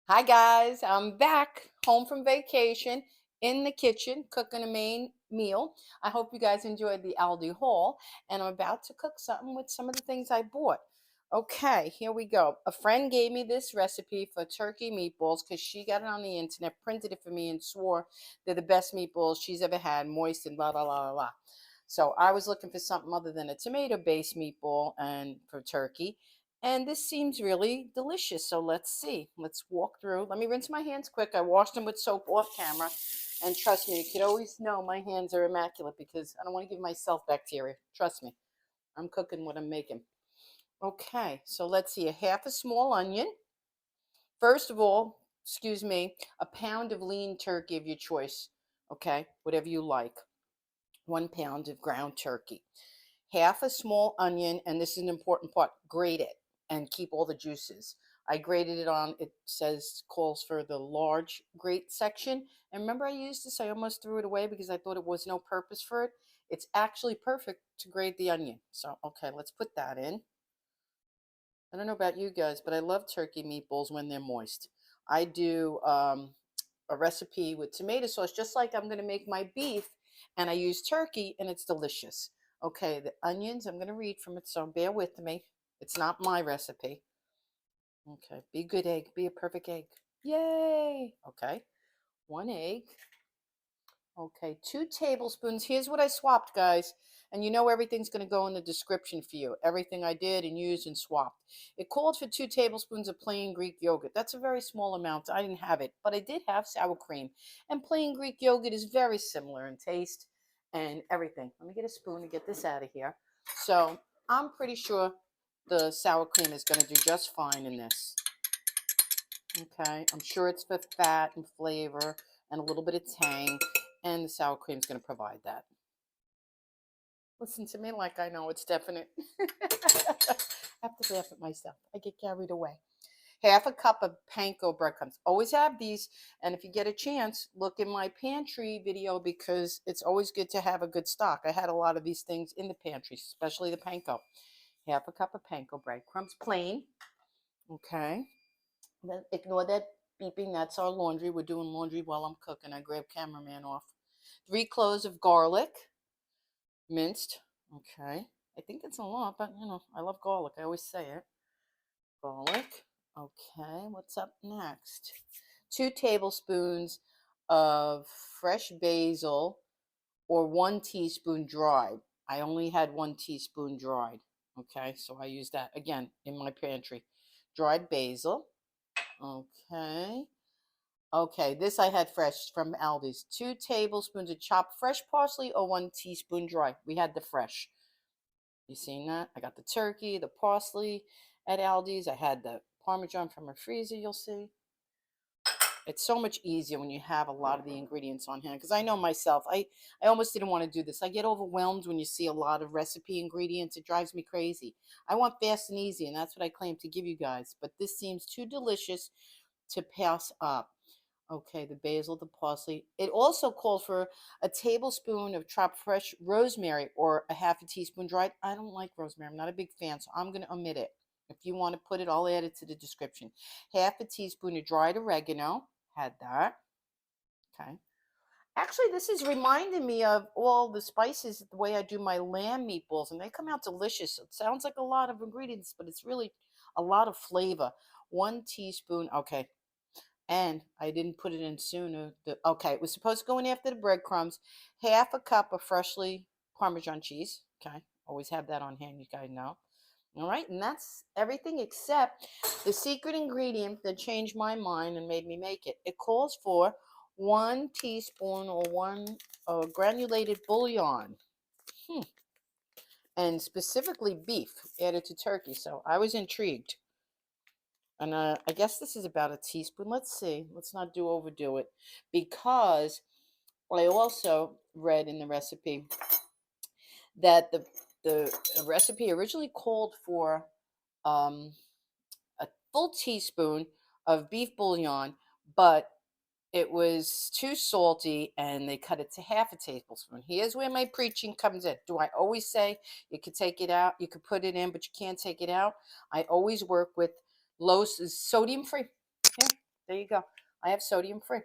Hi guys, I'm back home from vacation in the kitchen cooking a main meal. I hope you guys enjoyed the Aldi haul, and I'm about to cook something with some of the things I bought. Okay, here we go. A friend gave me this recipe for turkey meatballs because she got it on the internet, printed it for me, and swore they're the best meatballs she's ever had, moist and blah blah blah blah blah. So I was looking for something other than a tomato-based meatball and for turkey. And this seems really delicious. So let's see. Let's walk through. Let me rinse my hands quick. I washed them with soap off camera. And trust me, you could always know my hands are immaculate because I don't want to give myself bacteria. Trust me. I'm cooking what I'm making. Okay, so let's see. A half a small onion. First of all, excuse me, a pound of lean turkey of your choice. Okay, whatever you like. 1 pound of ground turkey. Half a small onion, and this is an important part, grate it and keep all the juices. I grated it on, it says, calls for the large grate section. And remember I used this, I almost threw it away because I thought it was no purpose for it. It's actually perfect to grate the onion. So, okay, let's put that in. I don't know about you guys, but I love turkey meatballs when they're moist. I do a recipe with tomato sauce, just like I'm going to make my beef, and I use turkey, and it's delicious. Okay, the onions, I'm going to read from it, so bear with me. It's not my recipe. Okay, be a good egg, be a perfect egg. Yay! Okay, 1 egg. Okay, 2 tablespoons. Here's what I swapped, guys. And you know everything's going to go in the description for you. Everything I did and used and swapped. It called for 2 tablespoons of plain Greek yogurt. That's a very small amount. I didn't have it, but I did have sour cream. And plain Greek yogurt is very similar in taste and everything. Let me get a spoon to get this out of here. So I'm pretty sure the sour cream is going to do just fine in this. Okay, I'm sure it's for fat and flavor and a little bit of tang, and the sour cream is going to provide that. Listen to me like I know it's definite. I have to laugh at myself. I get carried away. Half a cup of panko breadcrumbs. Always have these, and if you get a chance, look in my pantry video because it's always good to have a good stock. I had a lot of these things in the pantry, especially the panko. Half a cup of panko breadcrumbs, plain. Okay. Then ignore that beeping. That's our laundry. We're doing laundry while I'm cooking. I grab cameraman off. 3 cloves of garlic, minced. Okay. I think it's a lot, but I love garlic. I always say it. Garlic. Okay. What's up next? 2 tablespoons of fresh basil or 1 teaspoon dried. I only had 1 teaspoon dried. Okay. So I use that again in my pantry. Dried basil. Okay. Okay, this I had fresh from Aldi's. 2 tablespoons of chopped fresh parsley or 1 teaspoon dry. We had the fresh. You seen that? I got the turkey, the parsley at Aldi's. I had the Parmesan from a freezer, you'll see. It's so much easier when you have a lot of the ingredients on hand. Because I know myself, I almost didn't want to do this. I get overwhelmed when you see a lot of recipe ingredients. It drives me crazy. I want fast and easy, and that's what I claim to give you guys. But this seems too delicious to pass up. Okay, the basil, the parsley. It also called for a tablespoon of chopped fresh rosemary or a half a teaspoon dried. I don't like rosemary. I'm not a big fan, so I'm going to omit it. If you want to put it, I'll add it to the description. Half a teaspoon of dried oregano. Had that. Okay. Actually, this is reminding me of all the spices, the way I do my lamb meatballs, and they come out delicious. It sounds like a lot of ingredients, but it's really a lot of flavor. 1 teaspoon. Okay, and I didn't put it in sooner. Okay, it was supposed to go in after the breadcrumbs. Half a cup of freshly Parmesan cheese. Okay, always have that on hand, you guys know. All right, and that's everything except the secret ingredient that changed my mind and made me make it. It calls for 1 teaspoon or one granulated bullion. And specifically beef added to turkey. So I was intrigued. And I guess this is about a teaspoon. Let's see. Let's not overdo it. Because I also read in the recipe that the recipe originally called for um, a full teaspoon of beef bouillon, but it was too salty and they cut it to half a tablespoon. Here's where my preaching comes in. Do I always say you could take it out, you could put it in, but you can't take it out? I always work with low sodium free. Here, There you go. I have sodium free.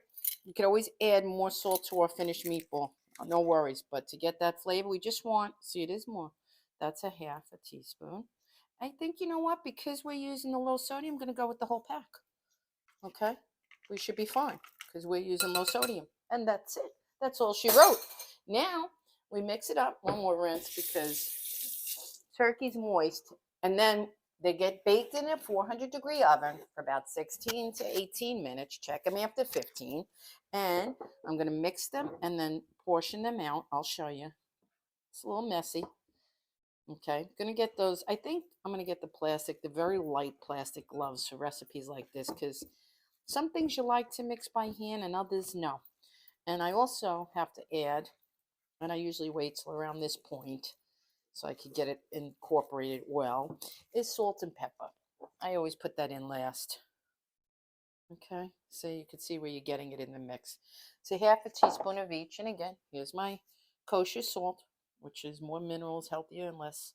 You can always add more salt to our finished meatball. No worries. But to get that flavor, we just want, see, it is more. That's a half a teaspoon. I think, you know what? Because we're using the low sodium, I'm going to go with the whole pack. Okay? We should be fine because we're using low sodium. And that's it. That's all she wrote. Now, we mix it up. One more rinse because turkey's moist. And then they get baked in a 400-degree oven for about 16 to 18 minutes. Check them after 15. And I'm going to mix them and then portion them out. I'll show you. It's a little messy. Okay, I'm going to get those. I think I'm going to get the plastic, the very light plastic gloves for recipes like this because some things you like to mix by hand and others no. And I also have to add, and I usually wait till around this point so I could get it incorporated well, is salt and pepper. I always put that in last. Okay, so you can see where you're getting it in the mix. So half a teaspoon of each. And again, here's my kosher salt, which is more minerals, healthier and less.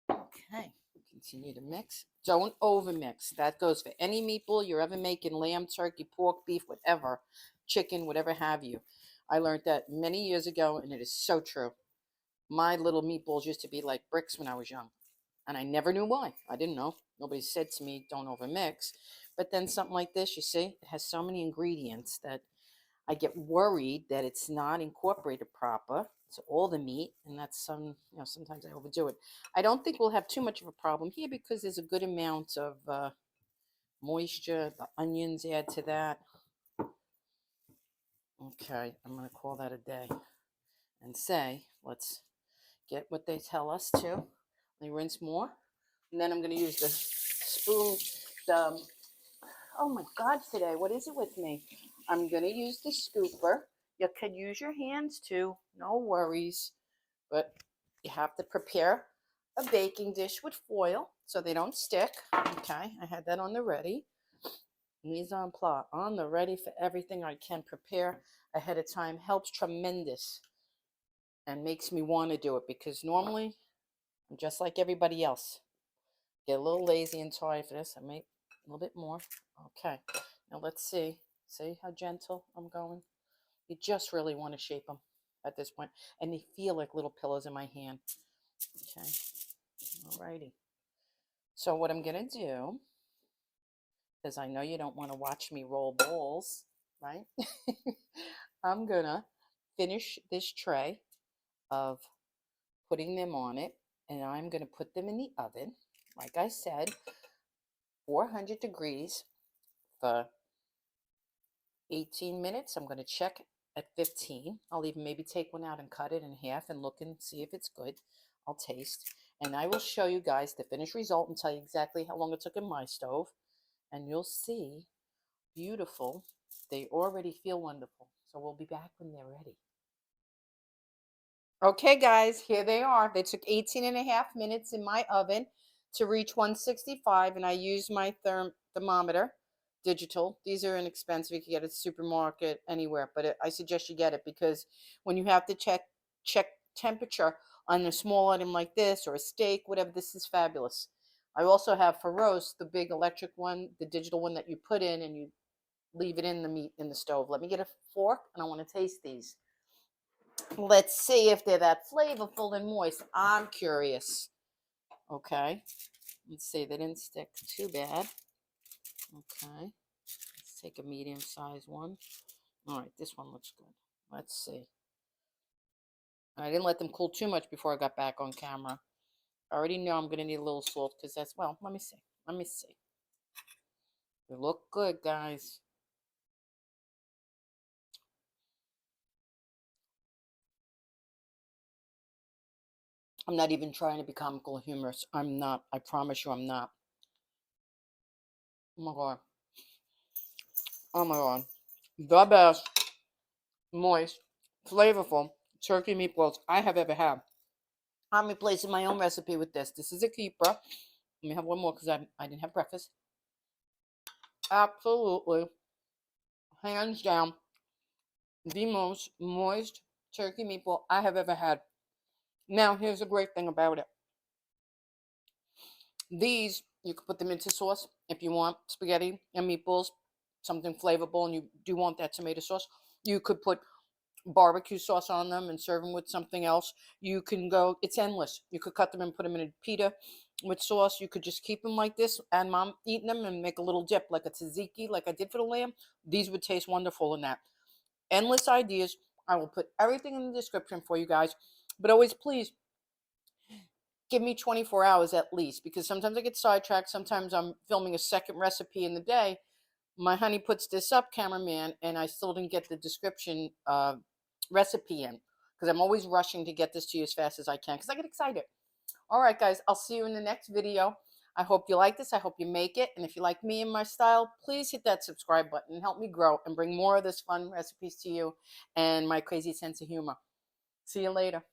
Okay, continue to mix. Don't over mix. That goes for any meatball you're ever making, lamb, turkey, pork, beef, whatever, chicken, whatever have you. I learned that many years ago, and it is so true. My little meatballs used to be like bricks when I was young, and I never knew why. I didn't know. Nobody said to me, don't over mix. But then something like this, you see, it has so many ingredients that I get worried that it's not incorporated proper to all the meat, and that's sometimes I overdo it. I don't think we'll have too much of a problem here because there's a good amount of moisture. The onions add to that. Okay, I'm going to call that a day and say, let's get what they tell us to. They rinse more. And then I'm going to use the spoon, oh my God, today, what is it with me? I'm going to use the scooper. You could use your hands too, no worries. But you have to prepare a baking dish with foil so they don't stick. Okay, I had that on the ready. Mise en place, on the ready for everything I can prepare ahead of time. Helps tremendous and makes me want to do it because normally I'm just like everybody else. Get a little lazy and tired for this. I make a little bit more. Okay, now let's see. See how gentle I'm going? You just really want to shape them at this point. And they feel like little pillows in my hand. Okay, alrighty. So what I'm going to do, because I know you don't want to watch me roll balls, right? I'm going to finish this tray of putting them on it. And I'm going to put them in the oven. Like I said, 400 degrees for 18 minutes. I'm going to check at 15. I'll even maybe take one out and cut it in half and look and see if it's good. I'll taste. And I will show you guys the finished result and tell you exactly how long it took in my stove. And you'll see beautiful. They already feel wonderful. So we'll be back when they're ready. Okay, guys, here they are. They took 18 and a half minutes in my oven to reach 165, and I used my thermometer, digital. These are inexpensive. You can get it at the supermarket, anywhere, but I suggest you get it because when you have to check temperature on a small item like this or a steak, whatever, this is fabulous. I also have for roast, the big electric one, the digital one that you put in and you leave it in the meat in the stove. Let me get a fork, and I want to taste these. Let's see if they're that flavorful and moist. I'm curious. Okay. Let's see. They didn't stick too bad. Okay. Let's take a medium-sized one. All right. This one looks good. Let's see. I didn't let them cool too much before I got back on camera. I already know I'm going to need a little salt because that's, well, let me see. Let me see. They look good, guys. I'm not even trying to be comical humorous. I'm not. I promise you I'm not. Oh my God. Oh my God. The best, moist, flavorful turkey meatballs I have ever had. I'm replacing my own recipe with this. This is a keeper. Let me have one more because I didn't have breakfast. Absolutely, hands down, the most moist turkey meatball I have ever had. Now, here's the great thing about it. These You could put them into sauce if you want spaghetti and meatballs, something flavorful, and you do want that tomato sauce. You could put barbecue sauce on them and serve them with something else. You can go, it's endless. You could cut them and put them in a pita with sauce. You could just keep them like this and mom eating them and make a little dip like a tzatziki like I did for the lamb. These would taste wonderful in that. Endless ideas. I will put everything in the description for you guys. But always please give me 24 hours at least, because sometimes I get sidetracked. Sometimes I'm filming a second recipe in the day. My honey puts this up, cameraman, and I still didn't get the description recipe in, because I'm always rushing to get this to you as fast as I can because I get excited. All right, guys, I'll see you in the next video. I hope you like this. I hope you make it. And if you like me and my style, please hit that subscribe button and help me grow and bring more of this fun recipes to you and my crazy sense of humor. See you later.